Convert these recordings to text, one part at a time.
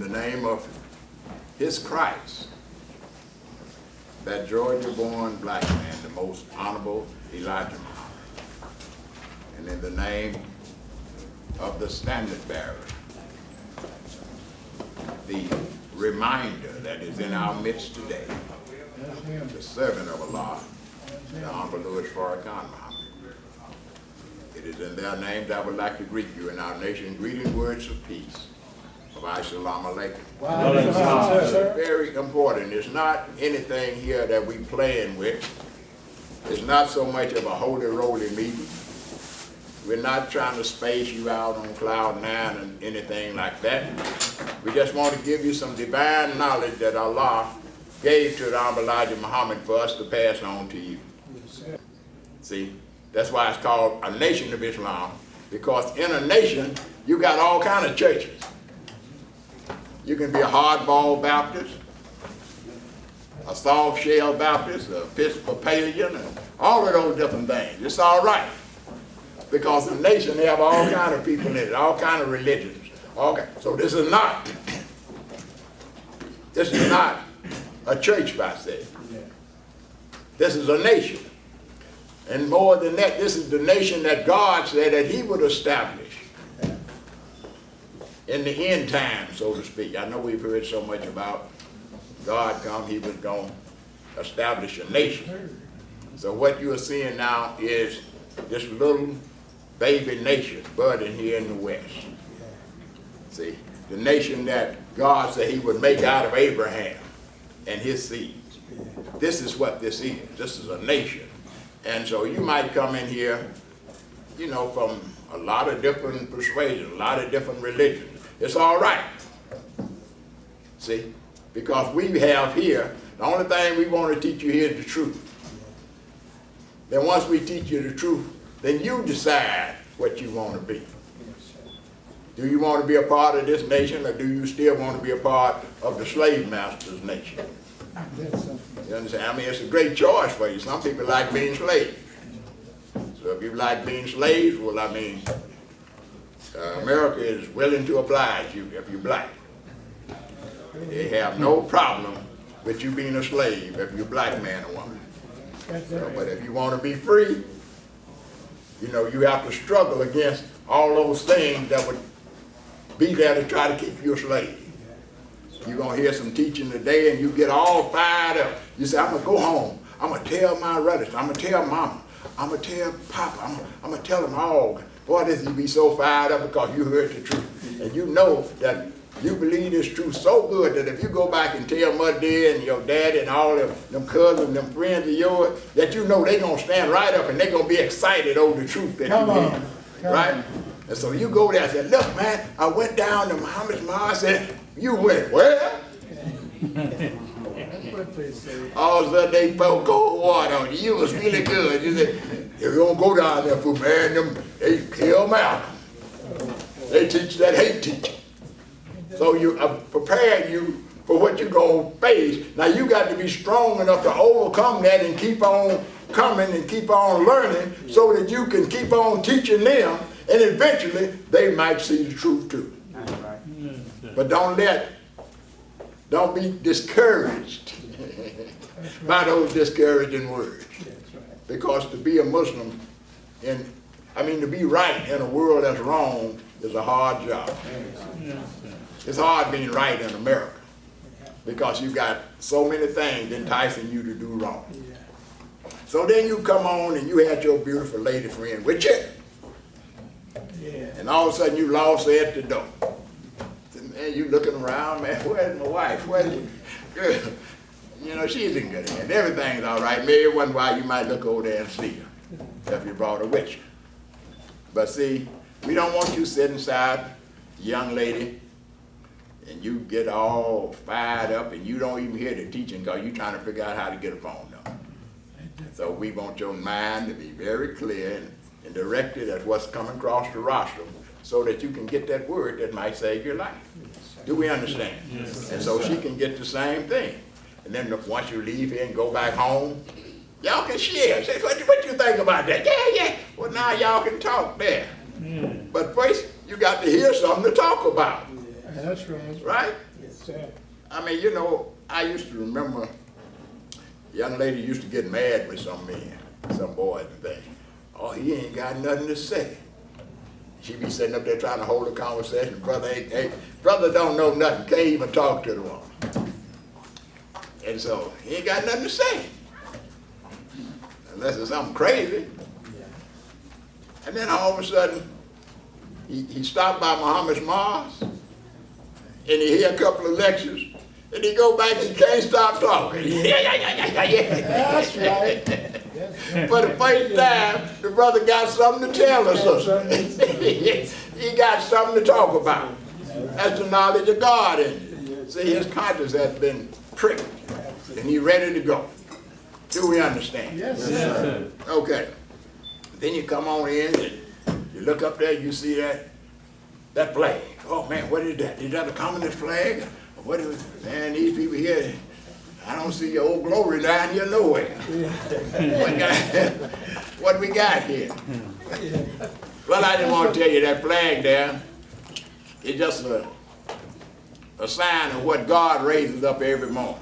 the name of His Christ, that Georgia-born black man, the most honorable Elijah Muhammad, and in the name of the standard bearer, the reminder that is in our midst today, the servant of Allah, the Honorable Louis Farrakhan Muhammad. It is in their names I would like to greet you in our nation's greeting words of peace. Assalamu alaikum. Wow. It's very important. It's not anything here that we playing with. It's not so much of a holy roly meeting. We're not trying to space you out on cloud nine and anything like that. We just want to give you some divine knowledge that Allah gave to the Honorable Elijah Muhammad for us to pass on to you. See, that's why it's called a nation of Islam, because in a nation, you got all kind of churches. You can be a hardball Baptist, a soft shell Baptist, a Episcopalian, and all of those different things. It's all right, because the nation, they have all kind of people in it, all kind of religions. So this is not a church per se. This is a nation. And more than that, this is the nation that God said that He would establish in the end time, so to speak. I know we've heard so much about God come, He was going to establish a nation. So what you are seeing now is this little baby nation budding here in the West. See, the nation that God said He would make out of Abraham and his seed. This is what this is. This is a nation. And so you might come in here, you know, from a lot of different persuasions, a lot of different religions. It's all right. See, because we have here, the only thing we want to teach you here is the truth. Then once we teach you the truth, then you decide what you want to be. Do you want to be a part of this nation, or do you still want to be a part of the slave master's nation? You understand? I mean, it's a great choice for you. Some people like being slaves. So if you like being slaves, well, I mean, America is willing to oblige you if you're black. They have no problem with you being a slave if you're a black man or woman. So, but if you want to be free, you know, you have to struggle against all those things that would be there to try to keep you a slave. You're going to hear some teaching today and you get all fired up. You say, I'm going to go home. I'm going to tell my relatives. I'm going to tell mama. I'm going to tell papa. I'm going to tell them all. Boy, this you be so fired up because you heard the truth. And you know that you believe this truth so good that if you go back and tell Mother Dear and your daddy and all of them cousins, them friends of yours, that you know they're going to stand right up and they're going to be excited over the truth that you hear. Right? And so you go there and say, look, man, I went down to Muhammad's mosque. I said, you went where? All of a sudden they poured cold water on you. You was feeling good. You said, you don't go down there for man. They kill Malcolm. They teach that hate teaching. So you are preparing you for what you're going to face. Now you got to be strong enough to overcome that and keep on coming and keep on learning so that you can keep on teaching them, and eventually they might see the truth too. But don't be discouraged by those discouraging words. Because to be a Muslim, to be right in a world that's wrong is a hard job. It's hard being right in America because you got so many things enticing you to do wrong. So then you come on and you had your beautiful lady friend with you. And all of a sudden you lost her at the door. Man, you looking around, man, where's my wife? Where's the girl? You know, she's in good hands. Everything's all right. Maybe one while you might look over there and see her if you brought her with you. But see, we don't want you sitting inside, young lady, and you get all fired up and you don't even hear the teaching because you're trying to figure out how to get a phone number. So we want your mind to be very clear and directed at what's coming across the rostrum so that you can get that word that might save your life. Do we understand? Yes. And so she can get the same thing. And then once you leave here and go back home, y'all can share. Say, what you think about that? Yeah. Well, now y'all can talk there. But first, you got to hear something to talk about. That's right. Right? Yeah. sir. I mean, you know, I used to remember a young lady used to get mad with some men, some boys and things. Oh, he ain't got nothing to say. She be sitting up there trying to hold a conversation. Brother don't know nothing, can't even talk to the woman. And so he ain't got nothing to say. Unless it's something crazy. And then all of a sudden, he stopped by Muhammad's Mosque, and he hear a couple of lectures, and he go back and can't stop talking. That's right. For the first time, the brother got something to tell us. He got something to talk about. That's the knowledge of God in it. See, his conscience has been pricked, and he's ready to go. Do we understand? Yes, sir. Okay. Then you come on in and you look up there, you see that flag. Oh man, what is that? Is that a communist flag? What is it? Man, these people here, I don't see your old glory down here nowhere. What we got here? Well, I didn't want to tell you that flag there. It's just a sign of what God raises up every morning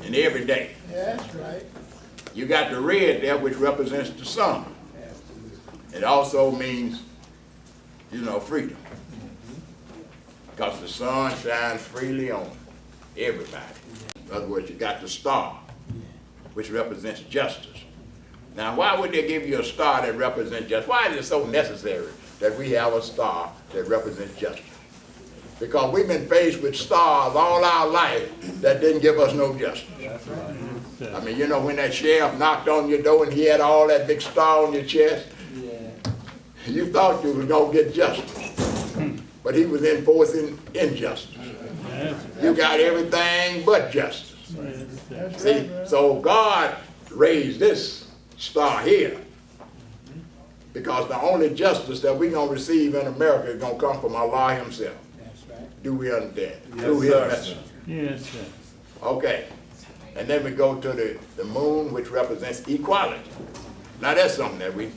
and every day. That's right. You got the red there, which represents the sun. It also means, you know, freedom. Because the sun shines freely on everybody. In other words, you got the star, which represents justice. Now, why would they give you a star that represents justice? Why is it so necessary that we have a star that represents justice? Because we've been faced with stars all our life that didn't give us no justice. I mean, you know, when that sheriff knocked on your door and he had all that big star on your chest, you thought you was going to get justice, but he was enforcing injustice. You got everything but justice. See, so God raised this star here because the only justice that we're going to receive in America is going to come from Allah himself. Do we understand? Yes, Through his sir. message. Yes, sir. Okay. And then we go to the moon, which represents equality. Now that's something that we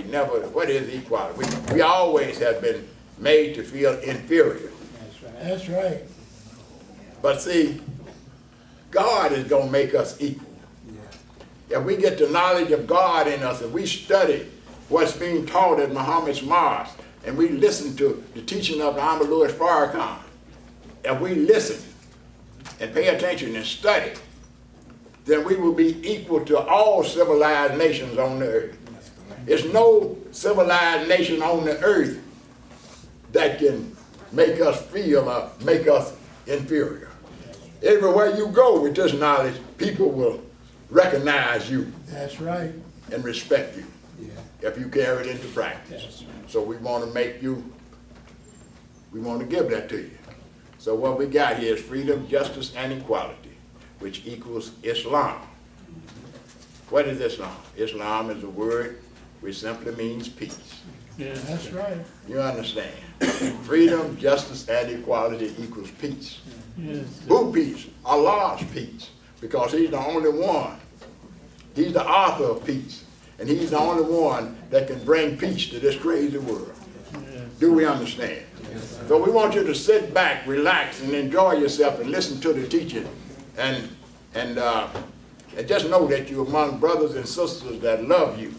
never, what is equality? We always have been made to feel inferior. That's right. But see, God is going to make us equal. If we get the knowledge of God in us, if we study what's being taught at Muhammad's Mosque, and we listen to the teaching of Ahmad Louis Farrakhan, if we listen and pay attention and study, then we will be equal to all civilized nations on the earth. There's no civilized nation on the earth that can make us feel or make us inferior. Everywhere you go with this knowledge, people will recognize you. That's right. And respect you if you carry it into practice. So we want to make you, we want to give that to you. So what we got here is freedom, justice, and equality, which equals Islam. What is Islam? Islam is a word which simply means peace. Yes, That's right. You understand? Freedom, justice, and equality equals peace. yes, Who peace? Allah's peace. Because he's the only one. He's the author of peace. And he's the only one that can bring peace to this crazy world. Do we understand? So we want you to sit back, relax, and enjoy yourself and listen to the teaching. And just know that you're among brothers and sisters that love you.